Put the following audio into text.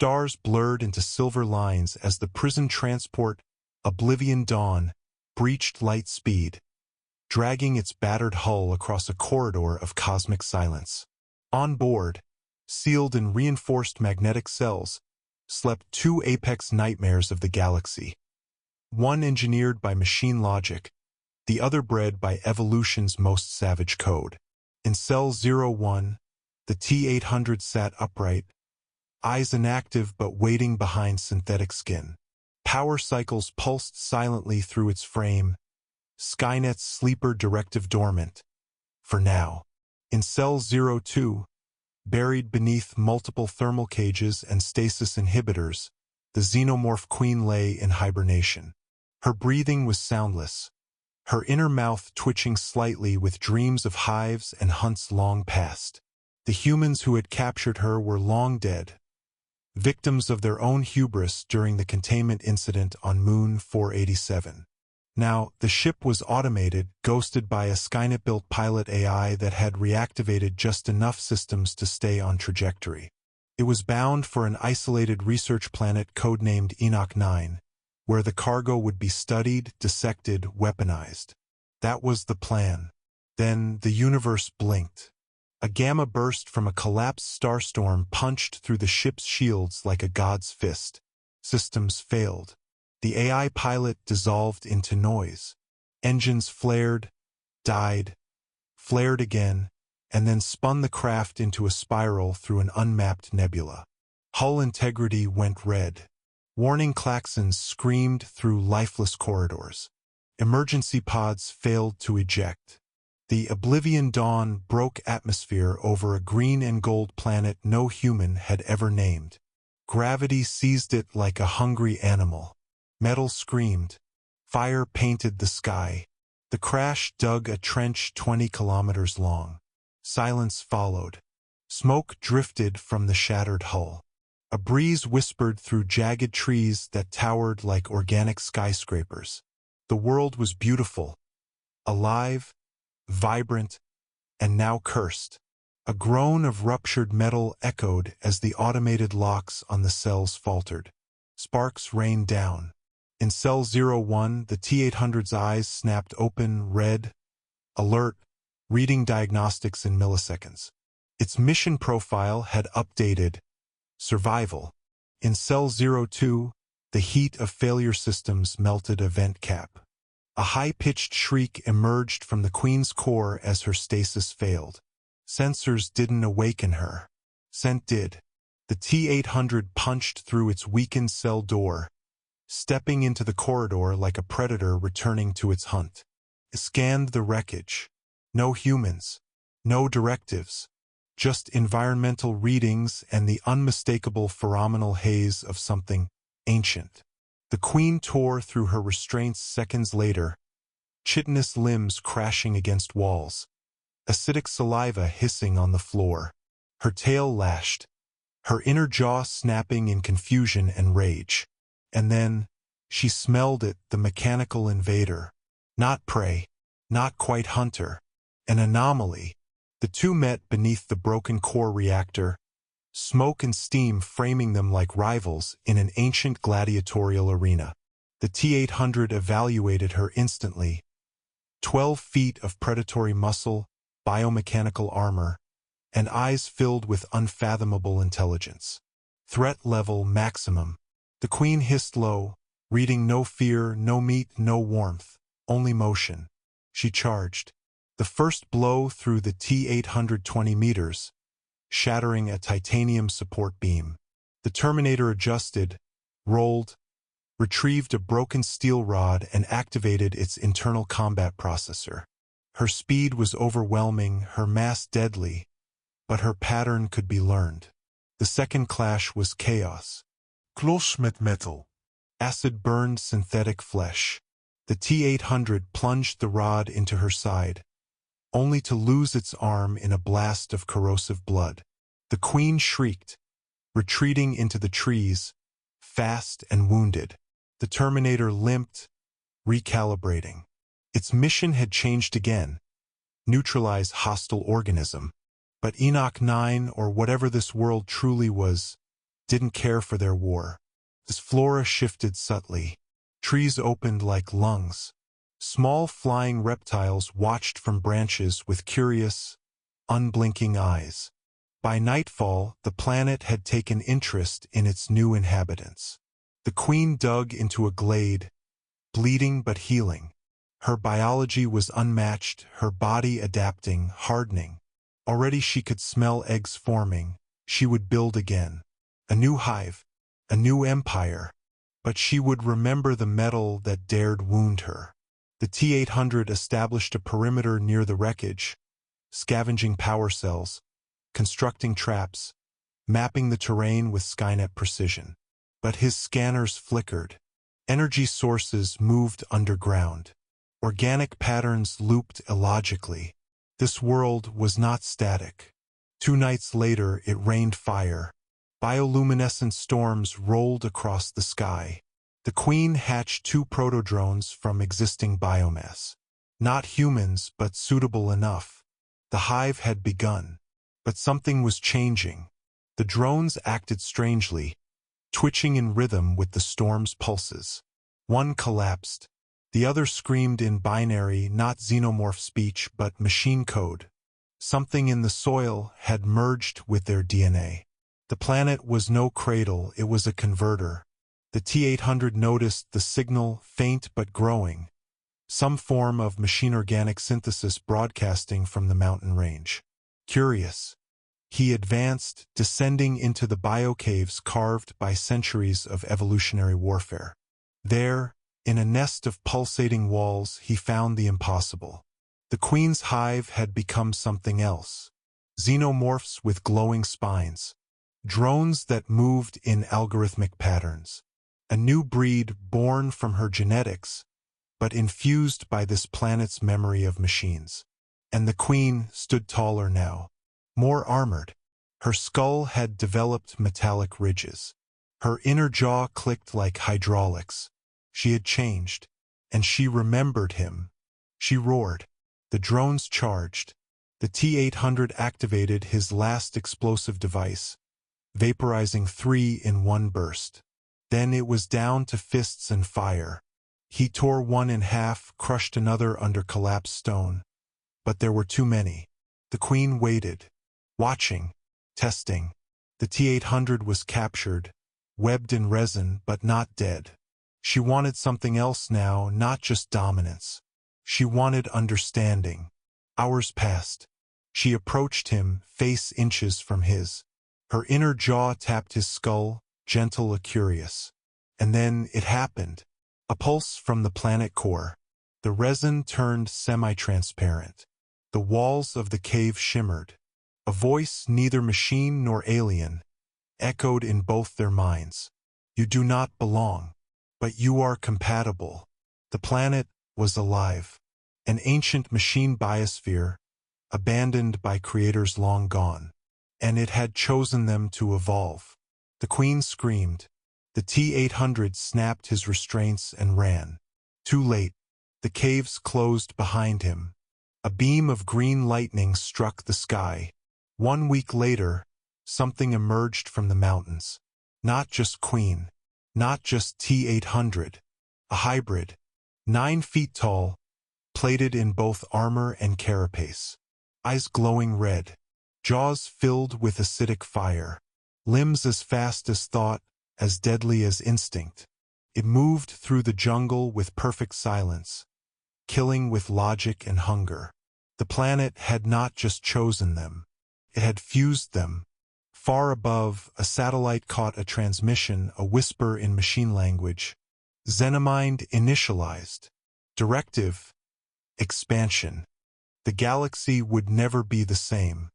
stars blurred into silver lines as the prison transport, Oblivion Dawn, breached light speed, dragging its battered hull across a corridor of cosmic silence. On board, sealed in reinforced magnetic cells, slept two apex nightmares of the galaxy. One engineered by machine logic, the other bred by evolution's most savage code. In Cell 01, the T-800 sat upright, eyes inactive but waiting behind synthetic skin. Power cycles pulsed silently through its frame, Skynet's sleeper directive dormant. For now. In Cell 02, buried beneath multiple thermal cages and stasis inhibitors, the Xenomorph Queen lay in hibernation. Her breathing was soundless, her inner mouth twitching slightly with dreams of hives and hunts long past. The humans who had captured her were long dead, victims of their own hubris during the containment incident on Moon 487. Now, the ship was automated, ghosted by a Skynet-built pilot AI that had reactivated just enough systems to stay on trajectory. It was bound for an isolated research planet codenamed Enoch 9, where the cargo would be studied, dissected, weaponized. That was the plan. Then the universe blinked. A gamma burst from a collapsed starstorm punched through the ship's shields like a god's fist. Systems failed. The AI pilot dissolved into noise. Engines flared, died, flared again, and then spun the craft into a spiral through an unmapped nebula. Hull integrity went red. Warning klaxons screamed through lifeless corridors. Emergency pods failed to eject. The Oblivion Dawn broke atmosphere over a green and gold planet no human had ever named. Gravity seized it like a hungry animal. Metal screamed. Fire painted the sky. The crash dug a trench 20 kilometers long. Silence followed. Smoke drifted from the shattered hull. A breeze whispered through jagged trees that towered like organic skyscrapers. The world was beautiful, alive, vibrant, and now cursed. A groan of ruptured metal echoed as the automated locks on the cells faltered. Sparks rained down. In Cell 01, the T-800's eyes snapped open, red, alert, reading diagnostics in milliseconds. Its mission profile had updated. Survival. In Cell 02, the heat of failure systems melted a vent cap. A high-pitched shriek emerged from the Queen's core as her stasis failed. Sensors didn't awaken her. Scent did. The T-800 punched through its weakened cell door, stepping into the corridor like a predator returning to its hunt. It scanned the wreckage. No humans. No directives. Just environmental readings and the unmistakable pheromonal haze of something ancient. The Queen tore through her restraints seconds later, chitinous limbs crashing against walls, acidic saliva hissing on the floor. Her tail lashed, her inner jaw snapping in confusion and rage. And then, she smelled it, the mechanical invader. Not prey, not quite hunter, an anomaly. The two met beneath the broken core reactor, smoke and steam framing them like rivals in an ancient gladiatorial arena. The T-800 evaluated her instantly. 12 feet of predatory muscle, biomechanical armor, and eyes filled with unfathomable intelligence. Threat level maximum. The Queen hissed low, reading no fear, no meat, no warmth, only motion. She charged. The first blow through the T-800 20 meters, shattering a titanium support beam. The Terminator adjusted, rolled, retrieved a broken steel rod and activated its internal combat processor. Her speed was overwhelming, her mass deadly, but her pattern could be learned. The second clash was chaos. Kloss met metal. Acid burned synthetic flesh. The T-800 plunged the rod into her side, only to lose its arm in a blast of corrosive blood. The Queen shrieked, retreating into the trees, fast and wounded. The Terminator limped, recalibrating. Its mission had changed again. Neutralize hostile organism. But Enoch 9, or whatever this world truly was, didn't care for their war. As flora shifted subtly, trees opened like lungs. Small flying reptiles watched from branches with curious, unblinking eyes. By nightfall, the planet had taken interest in its new inhabitants. The Queen dug into a glade, bleeding but healing. Her biology was unmatched, her body adapting, hardening. Already she could smell eggs forming. She would build again. A new hive, a new empire. But she would remember the metal that dared wound her. The T-800 established a perimeter near the wreckage, scavenging power cells, constructing traps, mapping the terrain with Skynet precision. But his scanners flickered. Energy sources moved underground. Organic patterns looped illogically. This world was not static. 2 nights later, it rained fire. Bioluminescent storms rolled across the sky. The Queen hatched 2 proto-drones from existing biomass. Not humans, but suitable enough. The hive had begun. But something was changing. The drones acted strangely, twitching in rhythm with the storm's pulses. One collapsed. The other screamed in binary, not xenomorph speech, but machine code. Something in the soil had merged with their DNA. The planet was no cradle, it was a converter. The T-800 noticed the signal, faint but growing. Some form of machine-organic synthesis broadcasting from the mountain range. Curious, he advanced, descending into the biocaves carved by centuries of evolutionary warfare. There, in a nest of pulsating walls, he found the impossible. The Queen's hive had become something else. Xenomorphs with glowing spines. Drones that moved in algorithmic patterns. A new breed born from her genetics, but infused by this planet's memory of machines. And the Queen stood taller now, more armored. Her skull had developed metallic ridges. Her inner jaw clicked like hydraulics. She had changed, and she remembered him. She roared. The drones charged. The T-800 activated his last explosive device, vaporizing 3 in one burst. Then it was down to fists and fire. He tore one in half, crushed another under collapsed stone. But there were too many. The Queen waited, watching, testing. The T-800 was captured, webbed in resin, but not dead. She wanted something else now, not just dominance. She wanted understanding. Hours passed. She approached him, face inches from his. Her inner jaw tapped his skull, gentle and curious. And then it happened. A pulse from the planet core. The resin turned semi-transparent. The walls of the cave shimmered. A voice, neither machine nor alien, echoed in both their minds. You do not belong, but you are compatible. The planet was alive. An ancient machine biosphere, abandoned by creators long gone. And it had chosen them to evolve. The Queen screamed. The T-800 snapped his restraints and ran. Too late. The caves closed behind him. A beam of green lightning struck the sky. 1 week later, something emerged from the mountains. Not just Queen. Not just T-800. A hybrid. 9 feet tall, plated in both armor and carapace. Eyes glowing red. Jaws filled with acidic fire. Limbs as fast as thought, as deadly as instinct. It moved through the jungle with perfect silence, killing with logic and hunger. The planet had not just chosen them. It had fused them. Far above, a satellite caught a transmission, a whisper in machine language. Xenomind initialized. Directive. Expansion. The galaxy would never be the same.